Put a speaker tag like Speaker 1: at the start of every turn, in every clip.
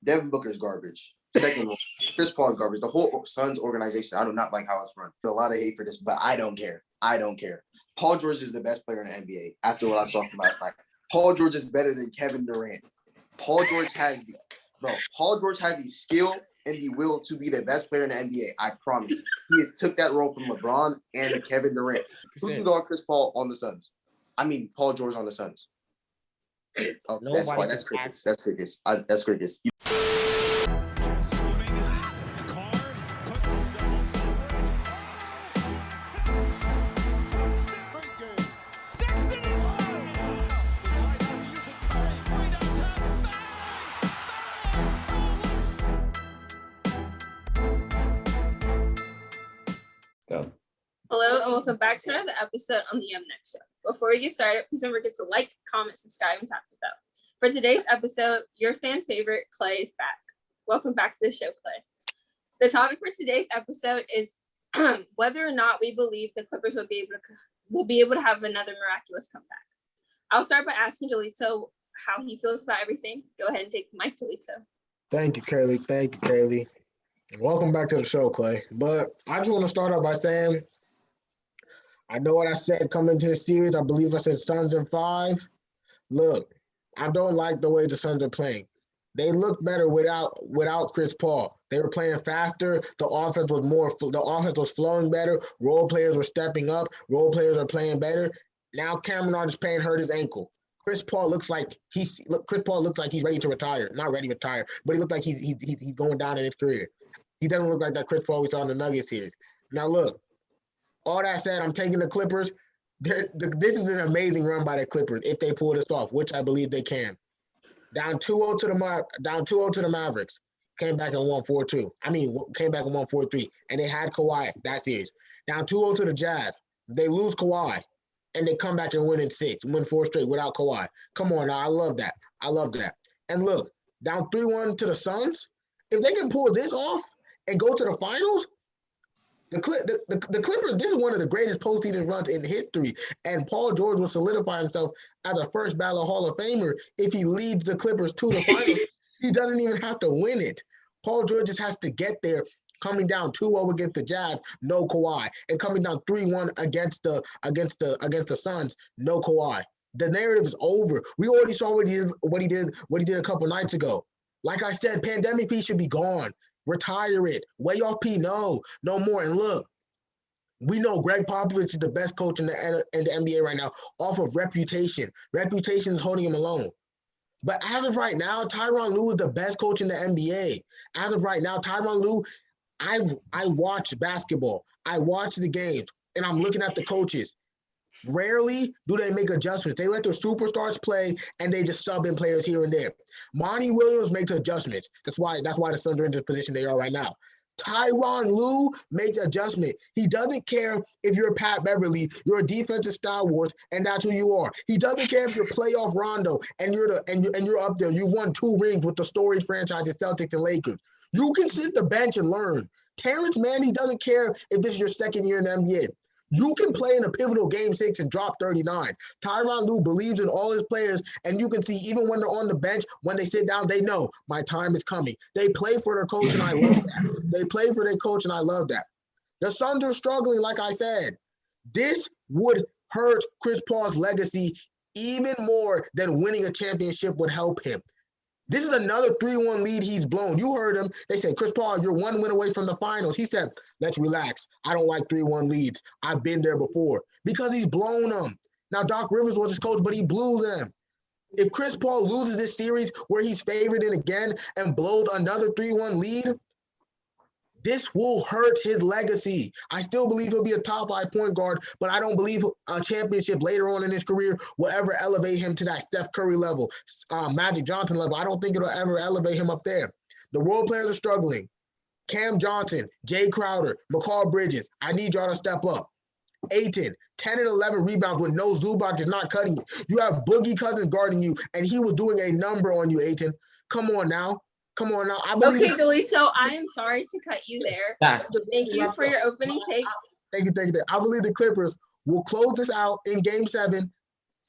Speaker 1: Devin Booker's garbage. Second one, Chris Paul's garbage. The whole Suns organization, I do not like how it's run. A lot of hate for this, but I don't care. Paul George is the best player in the NBA after what I saw from last night. Paul George is better than Kevin Durant. Paul George has the skill and the will to be the best player in the NBA. I promise. He has took that role from LeBron and Kevin Durant. Who you got Chris Paul on the Suns? I mean, Paul George on the Suns. Oh, that's why. That's crickets. That's crickets.
Speaker 2: Go.
Speaker 3: Hello and welcome back to another episode on the Next Show. Before we get started, please don't forget to like, comment, subscribe, and tap the bell. For today's episode, your fan favorite Clay is back. Welcome back to the show, Clay. The topic for today's episode is whether or not we believe the Clippers will be able to have another miraculous comeback. I'll start by asking Delito how he feels about everything. Go ahead and take the mic, Delito.
Speaker 4: Thank you, Kaylee. Welcome back to the show, Clay. But I just want to start out by saying, I know what I said coming into the series. I believe I said Suns in 5. Look, I don't like the way the Suns are playing. They look better without Chris Paul. They were playing faster. The offense was flowing better. Role players were stepping up. Role players are playing better. Now Cameron Artis-Payne hurt his ankle. Chris Paul looks like he's ready to retire. Not ready to retire, but he looks like he's going down in his career. He doesn't look like that Chris Paul we saw in the Nuggets series. Now look, all that said, I'm taking the Clippers. This is an amazing run by the Clippers if they pull this off, which I believe they can. Down 2-0 to the Mavericks. Came back and won 4-2. Came back and won 4-3. And they had Kawhi that series. Down 2-0 to the Jazz. They lose Kawhi. And they come back and win 4 straight without Kawhi. Come on now, I love that. And look, down 3-1 to the Suns. If they can pull this off and go to the finals, the Clippers, this is one of the greatest postseason runs in history. And Paul George will solidify himself as a first ballot Hall of Famer if he leads the Clippers to the finals. He doesn't even have to win it. Paul George just has to get there, coming down 2-0 against the Jazz, no Kawhi, and coming down 3-1 against the Suns, no Kawhi. The narrative is over. We already saw what he did a couple nights ago. Like I said, pandemic P should be gone. Retire it. Way off P. No more. And look, we know Greg Popovich is the best coach in the NBA right now off of reputation. Reputation is holding him alone. But as of right now, Tyronn Lue is the best coach in the NBA. As of right now, Tyronn Lue, I watch basketball. I watch the games, and I'm looking at the coaches. Rarely do they make adjustments. They let their superstars play, and they just sub in players here and there. Monty Williams makes adjustments. That's why the Suns are in the position they are right now. Tyronn Lue makes adjustment. He doesn't care if you're Pat Beverly, you're a defensive stalwart, and that's who you are. He doesn't care if you're playoff Rondo and you're up there. You won 2 rings with the storied franchises, Celtics and Lakers. You can sit the bench and learn. Terrence Mann, he doesn't care if this is your second year in the NBA. You can play in a pivotal Game 6 and drop 39. Tyronn Lue believes in all his players, and you can see even when they're on the bench, when they sit down, they know my time is coming. They play for their coach, and I love that. The Suns are struggling, like I said. This would hurt Chris Paul's legacy even more than winning a championship would help him. This is another 3-1 lead he's blown. You heard him. They said, Chris Paul, you're 1 win away from the finals. He said, let's relax. I don't like 3-1 leads. I've been there before. Because he's blown them. Now, Doc Rivers was his coach, but he blew them. If Chris Paul loses this series where he's favored in again and blows another 3-1 lead, this will hurt his legacy. I still believe he'll be a top 5 point guard, but I don't believe a championship later on in his career will ever elevate him to that Steph Curry level, Magic Johnson level. I don't think it'll ever elevate him up there. The role players are struggling. Cam Johnson, Jay Crowder, McCall Bridges, I need y'all to step up. Ayton, 10 and 11 rebounds with no Zubac is not cutting it. You have Boogie Cousins guarding you, and he was doing a number on you, Ayton. Come on now.
Speaker 3: Okay, Delito, I am sorry to cut you there. Thank you for your opening take.
Speaker 4: Thank you. I believe the Clippers will close this out in Game 7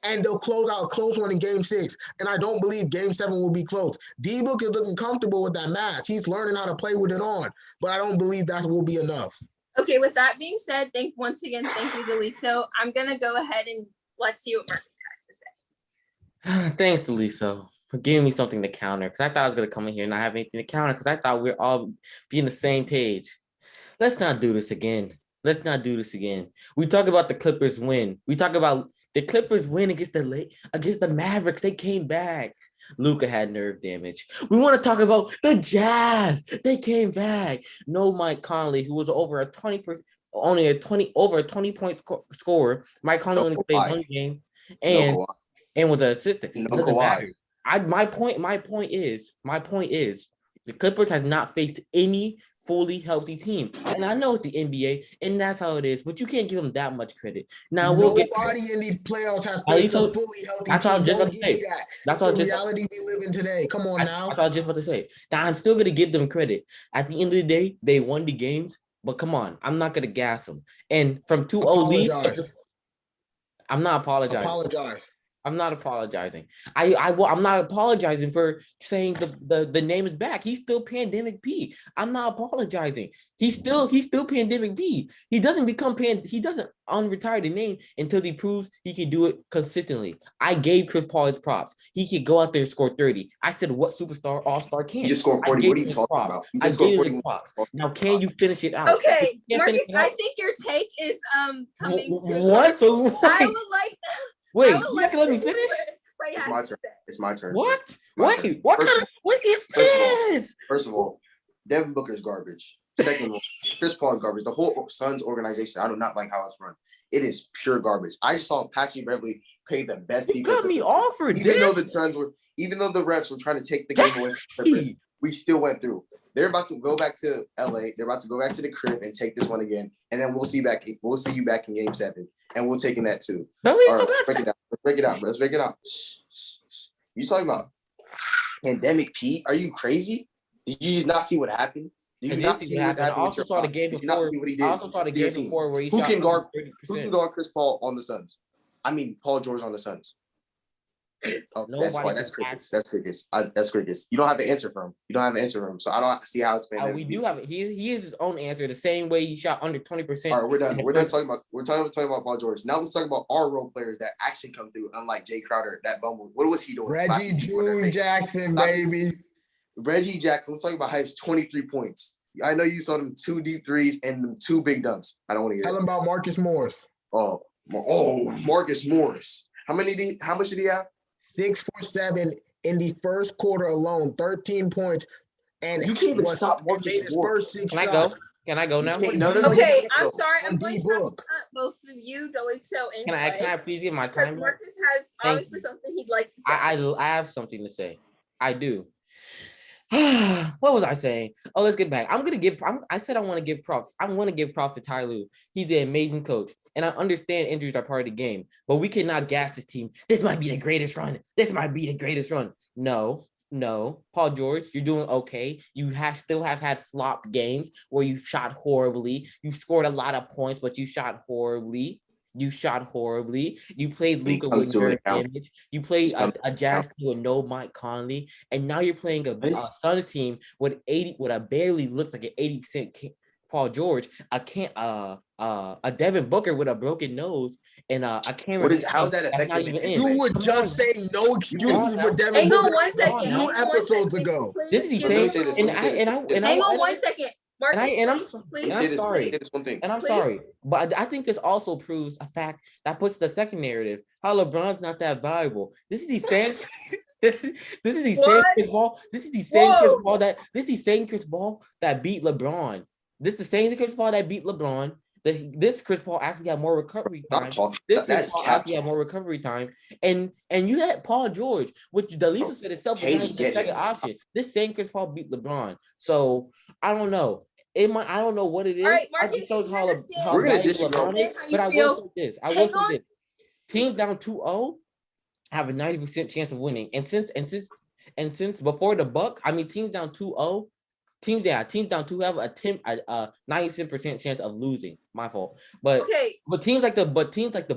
Speaker 4: and they'll close out a close one in game 6. And I don't believe game 7 will be close. D-Book is looking comfortable with that mask. He's learning how to play with it on, but I don't believe that will be enough.
Speaker 3: Okay, with that being said, thank you, Delito. I'm gonna go ahead and let's see what Marcus has to say.
Speaker 2: Thanks, Delisa, for giving me something to counter. Because I thought I was gonna come in here and not have anything to counter. Because I thought we're all be on the same page. Let's not do this again. We talk about the Clippers win. We talk about the Clippers win against the Mavericks. They came back. Luka had nerve damage. We want to talk about the Jazz. They came back. No Mike Conley, who was over a 20%, only a 20-point scorer. Mike Conley only played one game and was an assistant. It doesn't matter. My point is the Clippers has not faced any fully healthy team. And I know it's the NBA, and that's how it is, but you can't give them that much credit. Now
Speaker 4: nobody in these playoffs has faced a fully healthy
Speaker 2: team.
Speaker 4: Don't give me that. That's the reality we live in today. Come on now.
Speaker 2: That's what I was just about to say. Now I'm still gonna give them credit. At the end of the day, they won the games, but come on, I'm not gonna gas them. And from 2-0 lead, I'm not apologizing. I'm not apologizing. I'm not apologizing for saying the name is back. He's still Pandemic P. I'm not apologizing. He's still Pandemic P. He doesn't unretire the name until he proves he can do it consistently. I gave Chris Paul his props. He could go out there and score 30. I said, what superstar all-star can?
Speaker 1: He just scored 40. What are you talking about?
Speaker 2: I gave him props. Now, can you finish it out?
Speaker 3: Okay, Marcus, I think your take is coming to
Speaker 2: what? So what?
Speaker 3: I would like
Speaker 2: Wait, you're not gonna let me finish?
Speaker 1: It's my turn. It's my turn.
Speaker 2: What? Wait, what is this?
Speaker 1: First of all, Devin Booker's garbage. Second of all, Chris Paul's garbage. The whole Suns organization, I do not like how it's run. It is pure garbage. I saw Patrick Beverly pay the best defense.
Speaker 2: Cut me off for
Speaker 1: even though the refs were trying to take the game away from the Clippers, we still went through. They're about to go back to LA. They're about to go back to the crib and take this one again. And then we'll see you back in game 7. And we'll take in that too. All right, let's break it out. You talking about Pandemic Pete? Are you crazy? Did you just not see what happened? Did you not see what happened?
Speaker 2: I also saw the game before. I also saw the game before where he
Speaker 1: shot 30%. Who can guard Chris Paul on the Suns? I mean, Paul George on the Suns. Oh, that's why. That's crickets. That's crickets. You don't have an answer for him. So I don't see how it's been.
Speaker 2: We do have it. He is his own answer. The same way he shot under 20%.
Speaker 1: All right, we're done. We're done talking about Paul George. Now let's talk about our role players that actually come through. Unlike Jay Crowder, that bumble. What was he doing?
Speaker 4: Reggie Jackson, baby.
Speaker 1: Reggie Jackson. Let's talk about his 23 points. I know you saw them 2 deep threes and them 2 big dunks. I don't want to hear.
Speaker 4: Tell him about Marcus Morris.
Speaker 1: Oh, Marcus Morris. How much did he have?
Speaker 4: 6 for 7 in the first quarter alone, 13 points, and
Speaker 1: you can't even stop Marcus Morris.
Speaker 2: Can I go now?
Speaker 1: No.
Speaker 3: Okay, I'm sorry. I'm going to cut both of you, Delito and
Speaker 2: Can I please get my time?
Speaker 3: Marcus has obviously something he'd like to say.
Speaker 2: I have something to say. I do. What was I saying? Oh, let's get back. I said I want to give props. I want to give props to Ty Lue. He's an amazing coach. And I understand injuries are part of the game, but we cannot gas this team. This might be the greatest run. No. Paul George, you're doing okay. You still have had flop games where you shot horribly. You scored a lot of points, but you shot horribly. You played Luka with nerve damage. You played a Jazz team with no Mike Conley, and now you're playing a Suns team with a barely looks like an 80% Paul George, a Devin Booker with a broken nose, and a Cameron.
Speaker 1: How's that affecting?
Speaker 4: You would just say no excuses for Devin Booker.
Speaker 3: Hang on 1 second.
Speaker 4: 2 episodes ago.
Speaker 2: This is the same.
Speaker 3: Hang on 1 second. Marcus,
Speaker 2: I'm sorry, but I think this also proves a fact that puts the second narrative how LeBron's not that valuable. This is the same. This is the same Chris Paul. This is the same Chris Paul that beat LeBron. This is the same Chris Paul that beat LeBron. This Chris Paul actually had more recovery time. And you had Paul George, which Delisa said itself was not the second option. This same Chris Paul beat LeBron. So I don't know. I don't know what it is.
Speaker 3: All right, Marcus,
Speaker 1: we're gonna disagree.
Speaker 2: But I will say this. Teams down 2-0 have a 90% chance of winning. And since before the buck, teams down 2-0 Teams down two have a 97% chance of losing. My fault. But
Speaker 3: Okay.
Speaker 2: teams like the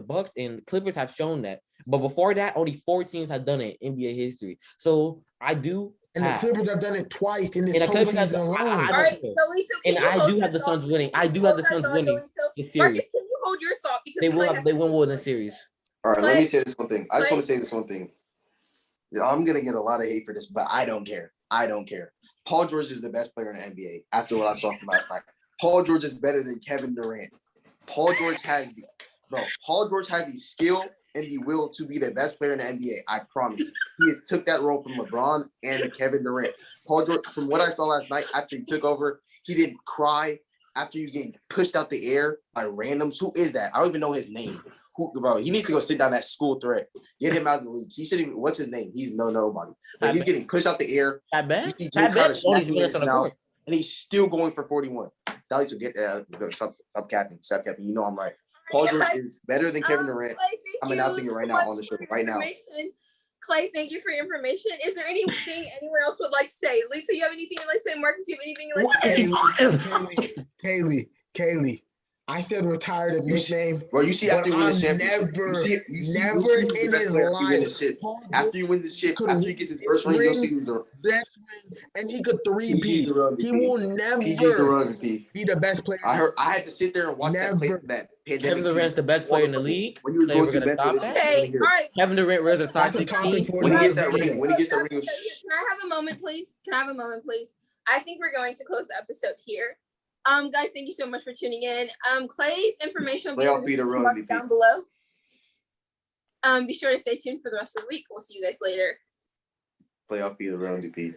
Speaker 2: Bucks and Clippers have shown that. But before that, only 4 teams have done it in NBA history. So I do.
Speaker 4: And the Clippers have done it twice in this
Speaker 2: And the Clippers have
Speaker 4: postseason alone.
Speaker 3: All right, Galito,
Speaker 2: And I do have the Suns winning. I do have the Suns winning the series.
Speaker 3: Marcus, can you hold your thought because
Speaker 2: They win more than series.
Speaker 1: All right,
Speaker 3: Clay-
Speaker 1: let me say this one thing. I just
Speaker 3: Clay-
Speaker 1: want to say this one thing. I'm gonna get a lot of hate for this, but I don't care. I don't care. Paul George is the best player in the NBA after what I saw from last night. Paul George is better than Kevin Durant. Paul George has the skill and the will to be the best player in the NBA. I promise. He has took that role from LeBron and Kevin Durant. Paul George, from what I saw last night after he took over, he didn't cry after he was getting pushed out the air by randoms. Who is that? I don't even know his name. Bro, he needs to go sit down that school threat. Get him out of the league. He shouldn't even, what's his name? He's nobody. But he's getting pushed out the air.
Speaker 2: That bad?
Speaker 1: You see Joe Crowder smacking him in his mouth, and he's still going for 41. Dallas will get stop capping. You know I'm right. Paul George is better than Kevin Durant.
Speaker 3: Clay,
Speaker 1: I'm announcing it right now on the show right now.
Speaker 3: Clay, thank you for your information. Is there anything anyone else would like to say? Lisa, you have anything you'd like to say? Marcus, you have anything you'd like to say?
Speaker 4: Kaylee, I said retired his nickname.
Speaker 1: Bro, you see after you win the championship,
Speaker 4: Never in his life.
Speaker 1: After you win the ship, after he gets his first ring, you'll see who's the
Speaker 4: best win, and he could three-peat. He will never be the best player.
Speaker 1: I had to sit there and watch that pandemic.
Speaker 2: Kevin Durant's the best player in the league.
Speaker 1: When he was going through mental issues.
Speaker 3: Okay, all right.
Speaker 2: Kevin Durant wears a size 16.
Speaker 1: When he gets that ring,
Speaker 3: Can I have a moment, please? I think we're going to close the episode here. Guys, thank you so much for tuning in. Clay's information will be down below. Be sure to stay tuned for the rest of the week. We'll see you guys later.
Speaker 1: Playoff be the real MVP.